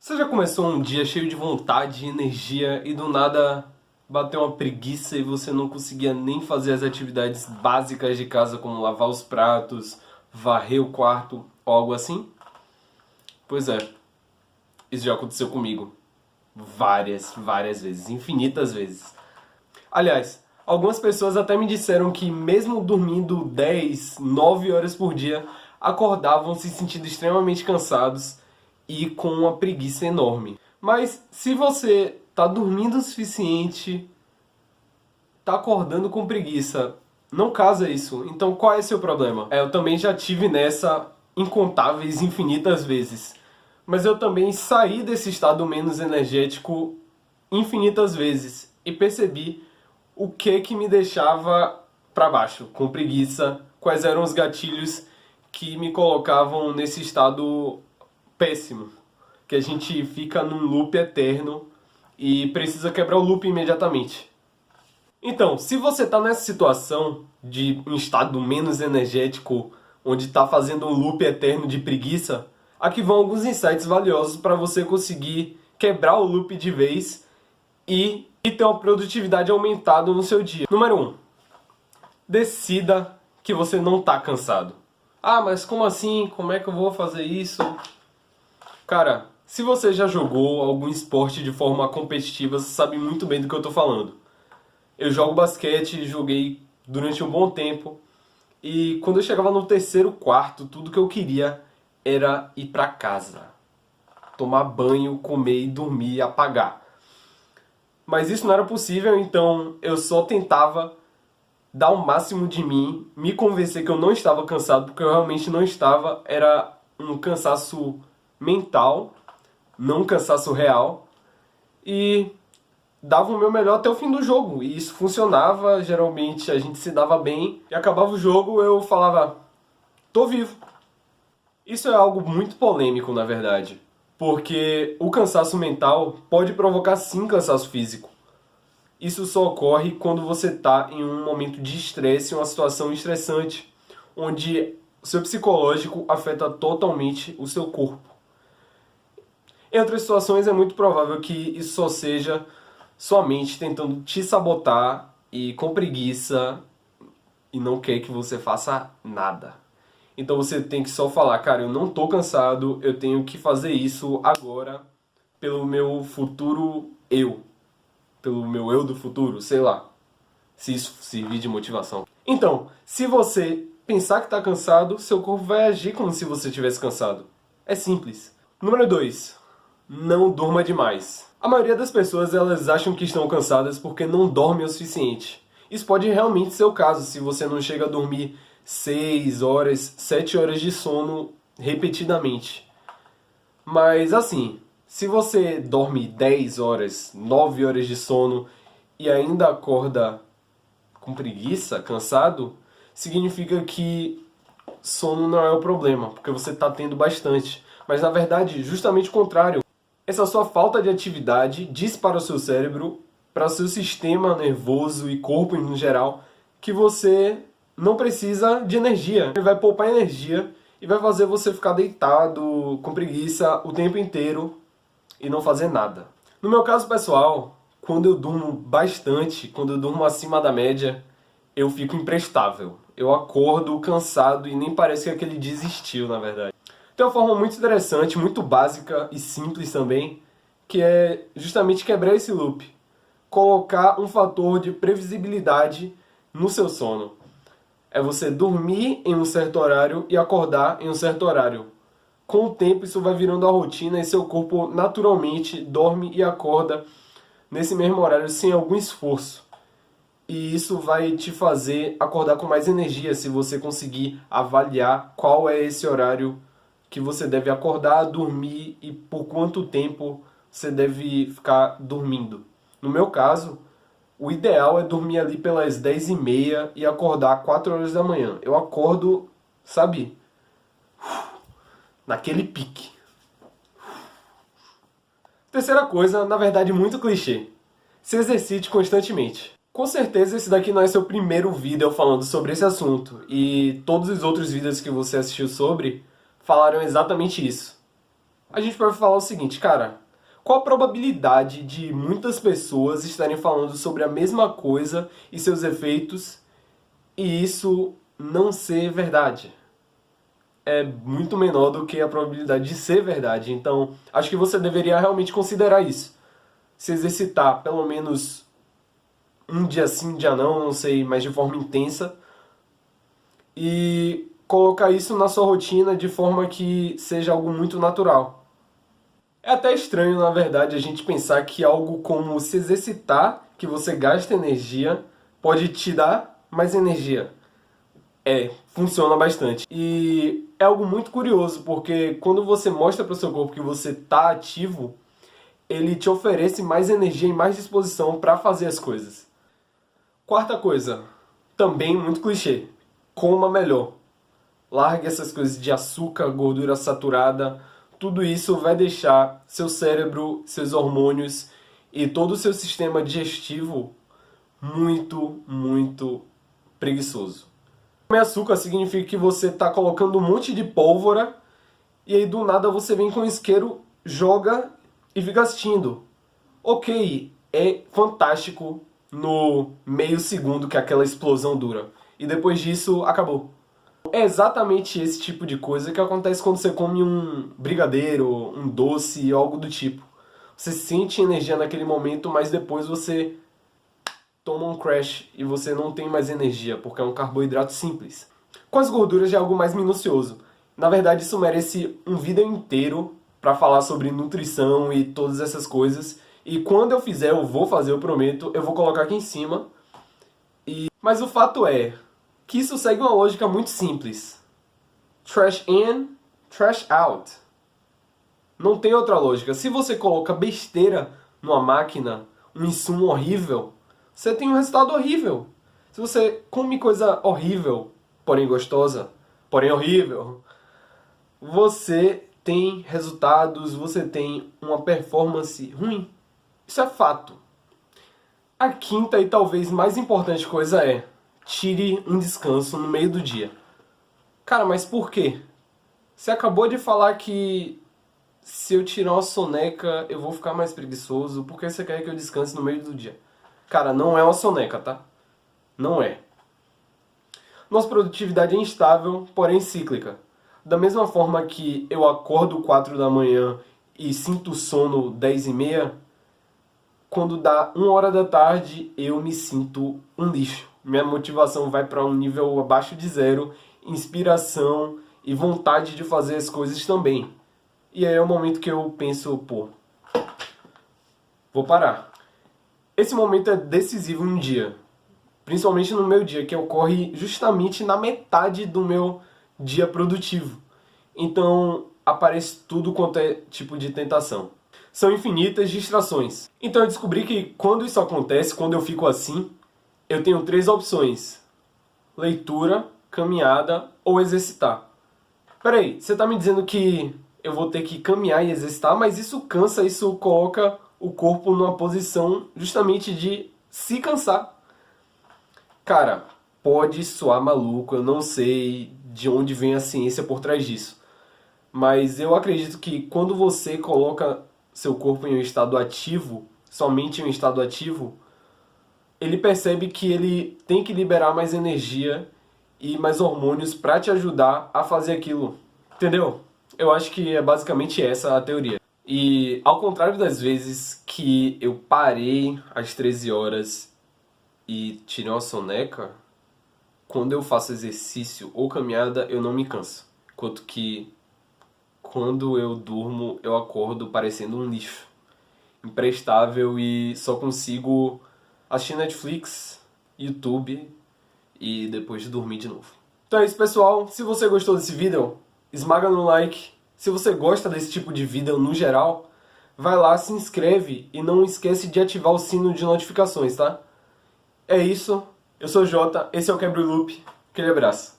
Você já começou um dia cheio de vontade e energia e do nada bateu uma preguiça e você não conseguia nem fazer as atividades básicas de casa como lavar os pratos, varrer o quarto ou algo assim? Pois é, isso já aconteceu comigo várias vezes, infinitas vezes. Aliás, algumas pessoas até me disseram que mesmo dormindo 10, 9 horas por dia, acordavam se sentindo extremamente cansados e com uma preguiça enorme. Mas se você tá dormindo o suficiente, tá acordando com preguiça, não casa isso. Então qual é seu problema? Eu também já tive nessa incontáveis, infinitas vezes. Mas eu também saí desse estado menos energético infinitas vezes e percebi o que me deixava para baixo, com preguiça, quais eram os gatilhos que me colocavam nesse estado péssimo, que a gente fica num loop eterno e precisa quebrar o loop imediatamente. Então, se você está nessa situação de um estado menos energético, onde está fazendo um loop eterno de preguiça, aqui vão alguns insights valiosos para você conseguir quebrar o loop de vez e ter uma produtividade aumentada no seu dia. Número 1. Decida que você não está cansado. Ah, mas como assim? Como é que eu vou fazer isso? Cara, se você já jogou algum esporte de forma competitiva, você sabe muito bem do que eu tô falando. Eu jogo basquete, joguei durante um bom tempo, e quando eu chegava no terceiro quarto, tudo que eu queria era ir pra casa. Tomar banho, comer e dormir e apagar. Mas isso não era possível, então eu só tentava dar o máximo de mim, me convencer que eu não estava cansado, porque eu realmente não estava. Era um cansaço mental, não um cansaço real, e dava o meu melhor até o fim do jogo. E isso funcionava, geralmente a gente se dava bem, e acabava o jogo, eu falava, tô vivo. Isso é algo muito polêmico, na verdade, porque o cansaço mental pode provocar sim cansaço físico. Isso só ocorre quando você está em um momento de estresse, uma situação estressante, onde o seu psicológico afeta totalmente o seu corpo. Em outras situações é muito provável que isso só seja sua mente tentando te sabotar e com preguiça e não quer que você faça nada. Então você tem que só falar, cara, eu não tô cansado, eu tenho que fazer isso agora pelo meu futuro eu. Pelo meu eu do futuro, sei lá. Se isso servir de motivação. Então, se você pensar que tá cansado, seu corpo vai agir como se você estivesse cansado. É simples. Número 2. Não durma demais. A maioria das pessoas elas acham que estão cansadas porque não dormem o suficiente. Isso pode realmente ser o caso se você não chega a dormir 6 horas, 7 horas de sono repetidamente. Mas assim, se você dorme 10 horas, 9 horas de sono e ainda acorda com preguiça, cansado, significa que sono não é o problema, porque você está tendo bastante. Mas na verdade, justamente o contrário. Essa sua falta de atividade diz para o seu cérebro, para o seu sistema nervoso e corpo em geral, que você não precisa de energia. Ele vai poupar energia e vai fazer você ficar deitado, com preguiça, o tempo inteiro e não fazer nada. No meu caso pessoal, quando eu durmo bastante, quando eu durmo acima da média, eu fico imprestável. Eu acordo cansado e nem parece que aquele dia existiu, na verdade. Tem uma forma muito interessante, muito básica e simples também, que é justamente quebrar esse loop. Colocar um fator de previsibilidade no seu sono. É você dormir em um certo horário e acordar em um certo horário. Com o tempo isso vai virando a rotina e seu corpo naturalmente dorme e acorda nesse mesmo horário sem algum esforço. E isso vai te fazer acordar com mais energia se você conseguir avaliar qual é esse horário que você deve acordar, dormir e por quanto tempo você deve ficar dormindo. No meu caso, o ideal é dormir ali pelas 10h30 e acordar 4 horas da manhã. Eu acordo, sabe, naquele pique. Terceira coisa, na verdade muito clichê. Se exercite constantemente. Com certeza esse daqui não é seu primeiro vídeo falando sobre esse assunto. E todos os outros vídeos que você assistiu sobre falaram exatamente isso. A gente pode falar o seguinte, cara, qual a probabilidade de muitas pessoas estarem falando sobre a mesma coisa e seus efeitos e isso não ser verdade? É muito menor do que a probabilidade de ser verdade. Então, acho que você deveria realmente considerar isso. Se exercitar pelo menos um dia sim, um dia não sei, mas de forma intensa. E colocar isso na sua rotina de forma que seja algo muito natural. É até estranho, na verdade, a gente pensar que algo como se exercitar, que você gasta energia, pode te dar mais energia. Funciona bastante. E é algo muito curioso, porque quando você mostra para o seu corpo que você está ativo, ele te oferece mais energia e mais disposição para fazer as coisas. Quarta coisa, também muito clichê, coma melhor. Largue essas coisas de açúcar, gordura saturada, tudo isso vai deixar seu cérebro, seus hormônios e todo o seu sistema digestivo muito, muito preguiçoso. Comer açúcar significa que você está colocando um monte de pólvora e aí do nada você vem com um isqueiro, joga e fica assistindo. Ok, é fantástico no meio segundo que aquela explosão dura. E depois disso, acabou. É exatamente esse tipo de coisa que acontece quando você come um brigadeiro, um doce, algo do tipo. Você sente energia naquele momento, mas depois você toma um crash e você não tem mais energia, porque é um carboidrato simples. Com as gorduras já é algo mais minucioso. Na verdade, isso merece um vídeo inteiro para falar sobre nutrição e todas essas coisas. E quando eu fizer, eu vou fazer, eu prometo, eu vou colocar aqui em cima. Mas o fato é que isso segue uma lógica muito simples. Trash in, trash out. Não tem outra lógica. Se você coloca besteira numa máquina, um insumo horrível, você tem um resultado horrível. Se você come coisa horrível, porém gostosa, porém horrível, você tem resultados, você tem uma performance ruim. Isso é fato. A quinta e talvez mais importante coisa é: tire um descanso no meio do dia. Cara, mas por quê? Você acabou de falar que se eu tirar uma soneca eu vou ficar mais preguiçoso. Por que você quer que eu descanse no meio do dia? Cara, não é uma soneca, tá? Não é. Nossa produtividade é instável, porém cíclica. Da mesma forma que eu acordo 4 da manhã e sinto sono 10h30, quando dá 1 hora da tarde eu me sinto um lixo. Minha motivação vai para um nível abaixo de zero, inspiração e vontade de fazer as coisas também. E aí é o momento que eu penso, pô, vou parar. Esse momento é decisivo no dia, principalmente no meu dia, que ocorre justamente na metade do meu dia produtivo. Então aparece tudo quanto é tipo de tentação. São infinitas distrações. Então eu descobri que quando isso acontece, quando eu fico assim, eu tenho 3 opções: leitura, caminhada ou exercitar. Peraí, você tá me dizendo que eu vou ter que caminhar e exercitar, mas isso cansa, isso coloca o corpo numa posição justamente de se cansar. Cara, pode soar maluco, eu não sei de onde vem a ciência por trás disso. Mas eu acredito que quando você coloca seu corpo em um estado ativo, somente em um estado ativo, ele percebe que ele tem que liberar mais energia e mais hormônios para te ajudar a fazer aquilo. Entendeu? Eu acho que é basicamente essa a teoria. E ao contrário das vezes que eu parei às 13 horas e tirei uma soneca, quando eu faço exercício ou caminhada eu não me canso. Enquanto que quando eu durmo eu acordo parecendo um lixo, imprestável, e só consigo assistir Netflix, YouTube e depois dormir de novo. Então é isso, pessoal. Se você gostou desse vídeo, esmaga no like. Se você gosta desse tipo de vídeo no geral, vai lá, se inscreve e não esquece de ativar o sino de notificações, tá? É isso. Eu sou o Jota, esse é o Quebra o Loop. Aquele abraço.